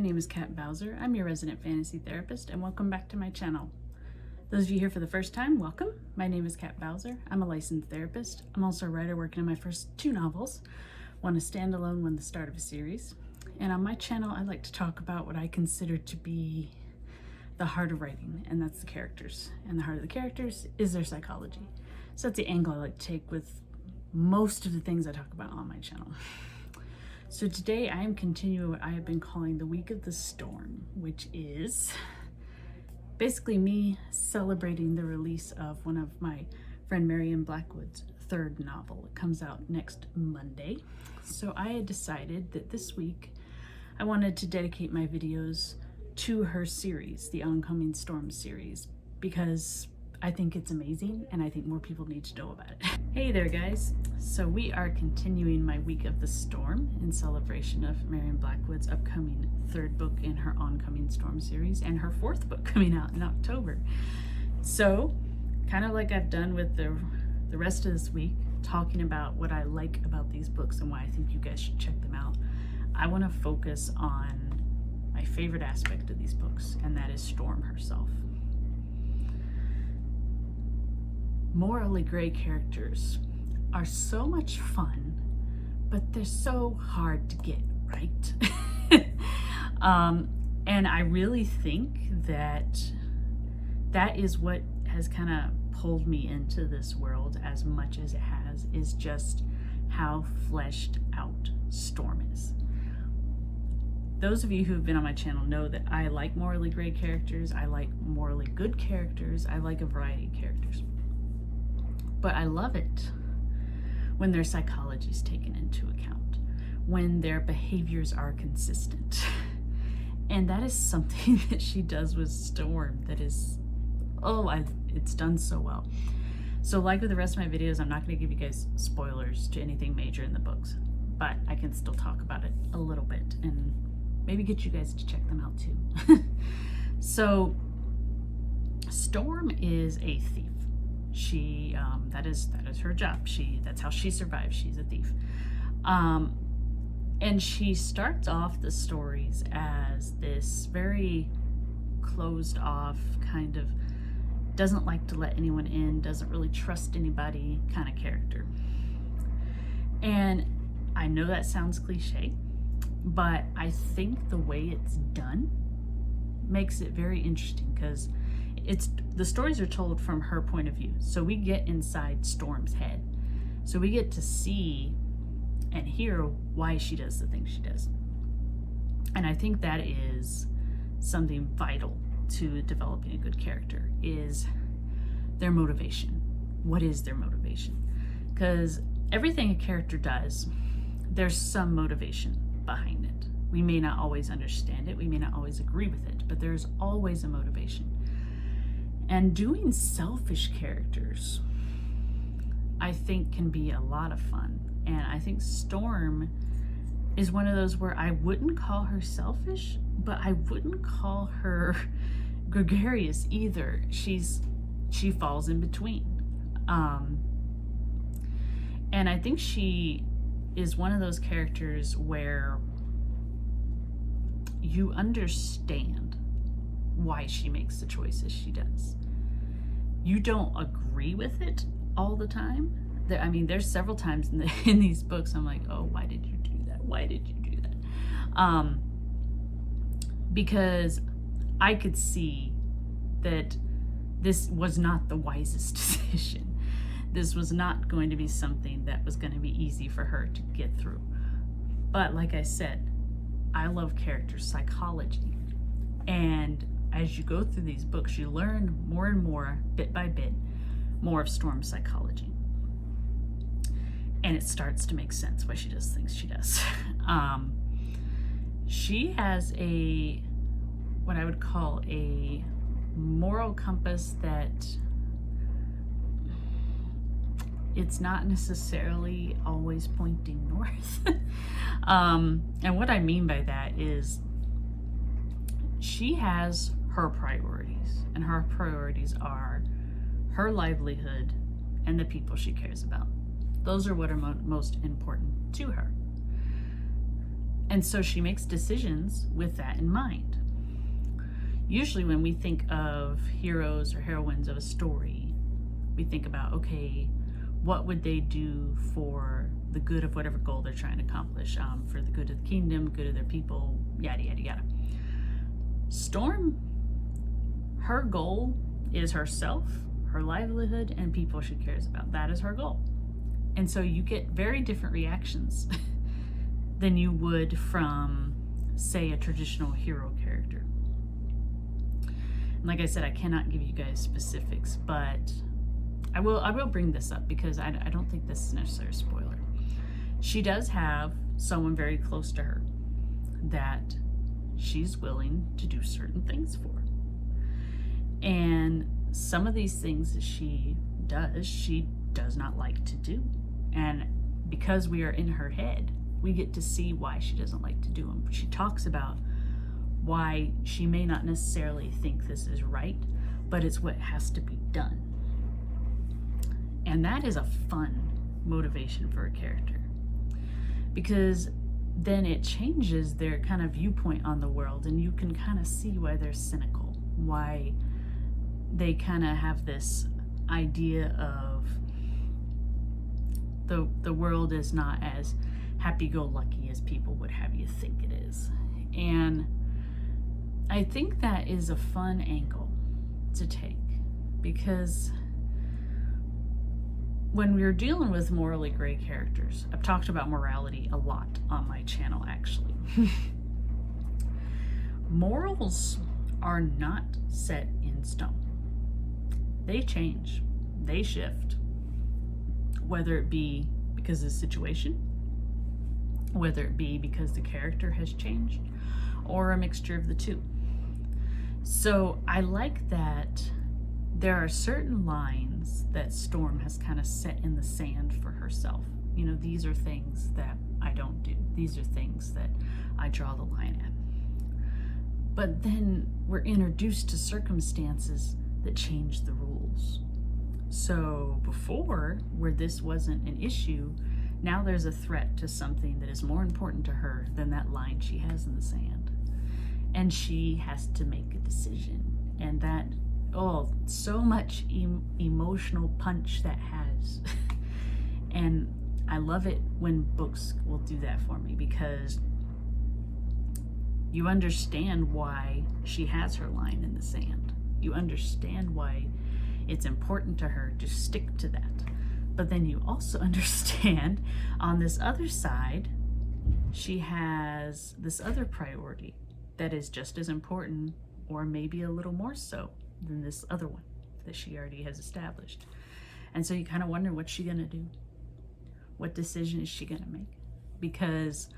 name is Kat Bowser. I'm your resident fantasy therapist, and welcome back to my channel. Those of you here for the first time, welcome. My name is Kat Bowser. I'm a licensed therapist. I'm also a writer working on my first 2 novels, one a standalone, one the start of a series. And on my channel, I like to talk about what I consider to be the heart of writing, and that's the characters. And the heart of the characters is their psychology. So that's the angle I like to take with most of the things I talk about on my channel. So today I am continuing what I have been calling the Week of the Storm, which is basically me celebrating the release of one of my friend Marion Blackwood's 3rd novel. It comes out next Monday. So I had decided that this week I wanted to dedicate my videos to her series, the Oncoming Storm series, because I think it's amazing and I think more people need to know about it. Hey there guys! So we are continuing my Week of the Storm in celebration of Marion Blackwood's upcoming 3rd book in her Oncoming Storm series and her 4th book coming out in October. So kind of like I've done with the rest of this week, talking about what I like about these books and why I think you guys should check them out, I want to focus on my favorite aspect of these books, and that is Storm herself. Morally gray characters are so much fun, but they're so hard to get right. And I really think that is what has kind of pulled me into this world as much as it has, is just how fleshed out Storm is. Those of you who have been on my channel know that I like morally gray characters, I like morally good characters, I like a variety of characters. But I love it when their psychology is taken into account, when their behaviors are consistent. And that is something that she does with Storm that is, it's done so well. So like with the rest of my videos, I'm not going to give you guys spoilers to anything major in the books, but I can still talk about it a little bit and maybe get you guys to check them out too. So Storm is a thief. She that is her job. That's how she survives. She's a thief. And she starts off the stories as this very closed off, kind of doesn't like to let anyone in, doesn't really trust anybody kind of character. And I know that sounds cliche, but I think the way it's done makes it very interesting, because the stories are told from her point of view. So we get inside Storm's head. So we get to see and hear why she does the things she does. And I think that is something vital to developing a good character, is their motivation. What is their motivation? Because everything a character does, there's some motivation behind it. We may not always understand it, we may not always agree with it, but there's always a motivation. And doing selfish characters, I think, can be a lot of fun. And I think Storm is one of those where I wouldn't call her selfish, but I wouldn't call her gregarious either. She falls in between. And I think she is one of those characters where you understand why she makes the choices she does. You don't agree with it all the time. There's several times in these books I'm like, oh, why did you do that? Why did you do that? Because I could see that this was not the wisest decision. This was not going to be something that was going to be easy for her to get through. But like I said, I love character psychology. And as you go through these books, you learn more and more, bit by bit, more of Storm's psychology. And it starts to make sense why she does things she does. She has what I would call a moral compass that it's not necessarily always pointing north. And what I mean by that is she has her priorities, and her priorities are her livelihood and the people she cares about. Those are what are most important to her. And so she makes decisions with that in mind. Usually when we think of heroes or heroines of a story, we think about, okay, what would they do for the good of whatever goal they're trying to accomplish, for the good of the kingdom, good of their people, yada, yada, yada. Storm, her goal is herself, her livelihood, and people she cares about. That is her goal. And so you get very different reactions than you would from, say, a traditional hero character. And like I said, I cannot give you guys specifics, but I will bring this up because I don't think this is necessarily a spoiler. She does have someone very close to her that she's willing to do certain things for. And some of these things that she does not like to do. And because we are in her head, we get to see why she doesn't like to do them. She talks about why she may not necessarily think this is right, but it's what has to be done. And that is a fun motivation for a character, because then it changes their kind of viewpoint on the world, and you can kind of see why they're cynical, why they kind of have this idea of the world is not as happy-go-lucky as people would have you think it is. And I think that is a fun angle to take, because when we're dealing with morally gray characters, I've talked about morality a lot on my channel, actually. Morals are not set in stone. They change, they shift, whether it be because of the situation, whether it be because the character has changed, or a mixture of the two. So I like that there are certain lines that Storm has kind of set in the sand for herself. You know, these are things that I don't do. These are things that I draw the line at. But then we're introduced to circumstances that change the rules. So before, where this wasn't an issue, now there's a threat to something that is more important to her than that line she has in the sand. And she has to make a decision. And that, so much emotional punch that has. And I love it when books will do that for me, because you understand why she has her line in the sand. You understand why it's important to her to stick to that. But then you also understand on this other side, she has this other priority that is just as important, or maybe a little more so, than this other one that she already has established. And so you kind of wonder, what's she gonna do? What decision is she gonna make? Because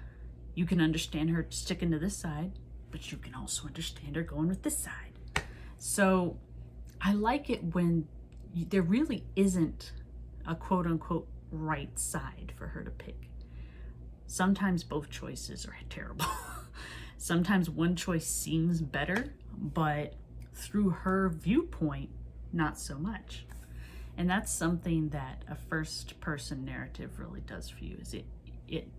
you can understand her sticking to this side, but you can also understand her going with this side. So I like it when there really isn't a quote unquote right side for her to pick. Sometimes both choices are terrible. Sometimes one choice seems better, but through her viewpoint, not so much. And that's something that a first person narrative really does for you, is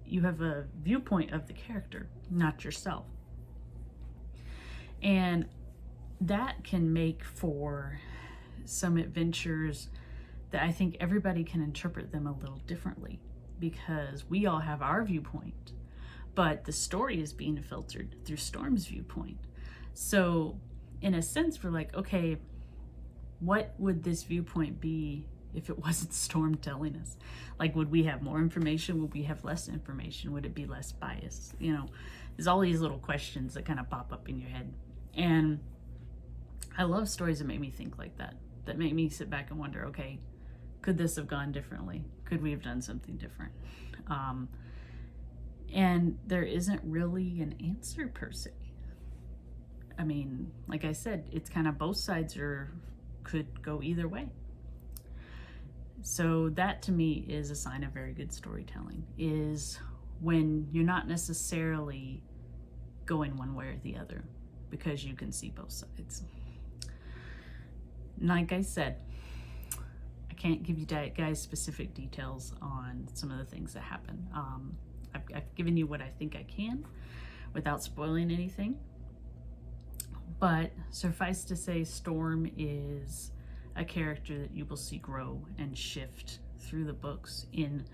you have a viewpoint of the character, not yourself. And that can make for some adventures that I think everybody can interpret them a little differently, because we all have our viewpoint, but the story is being filtered through Storm's viewpoint. So in a sense, we're like, okay, what would this viewpoint be if it wasn't Storm telling us? Like, would we have more information? Would we have less information? Would it be less biased? You know, there's all these little questions that kind of pop up in your head. And I love stories that make me think like that, that make me sit back and wonder, okay, could this have gone differently? Could we have done something different? And there isn't really an answer per se. I mean, like I said, it's kind of both sides could go either way. So that to me is a sign of very good storytelling, is when you're not necessarily going one way or the other, because you can see both sides. Like I said, I can't give you guys specific details on some of the things that happen. I've given you what I think I can without spoiling anything. But suffice to say, Storm is a character that you will see grow and shift through the books in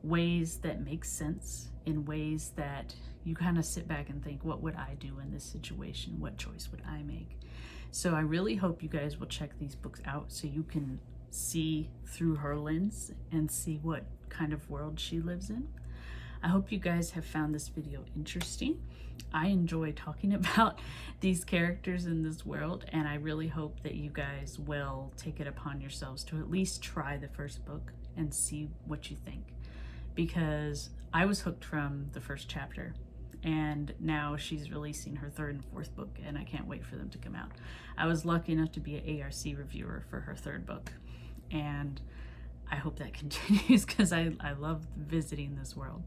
ways that make sense, in ways that you kind of sit back and think, what would I do in this situation? What choice would I make? So I really hope you guys will check these books out so you can see through her lens and see what kind of world she lives in. I hope you guys have found this video interesting. I enjoy talking about these characters in this world, and I really hope that you guys will take it upon yourselves to at least try the first book and see what you think. Because I was hooked from the first chapter, and now she's releasing her third and fourth book, and I can't wait for them to come out. I was lucky enough to be an ARC reviewer for her third book, and I hope that continues because I love visiting this world.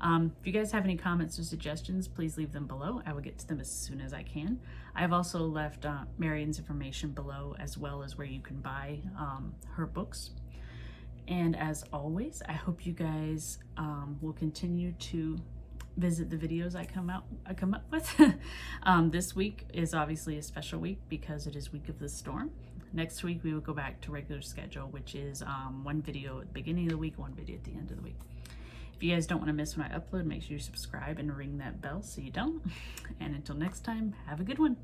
If you guys have any comments or suggestions, please leave them below. I will get to them as soon as I can. I've also left Marion's information below, as well as where you can buy her books. And as always, I hope you guys will continue to visit the videos I come up with. This week is obviously a special week because it is Week of the Storm. Next week we will go back to regular schedule, which is one video at the beginning of the week, one video at the end of the week. If you guys don't want to miss when I upload, make sure you subscribe and ring that bell so you don't. And until next time, have a good one.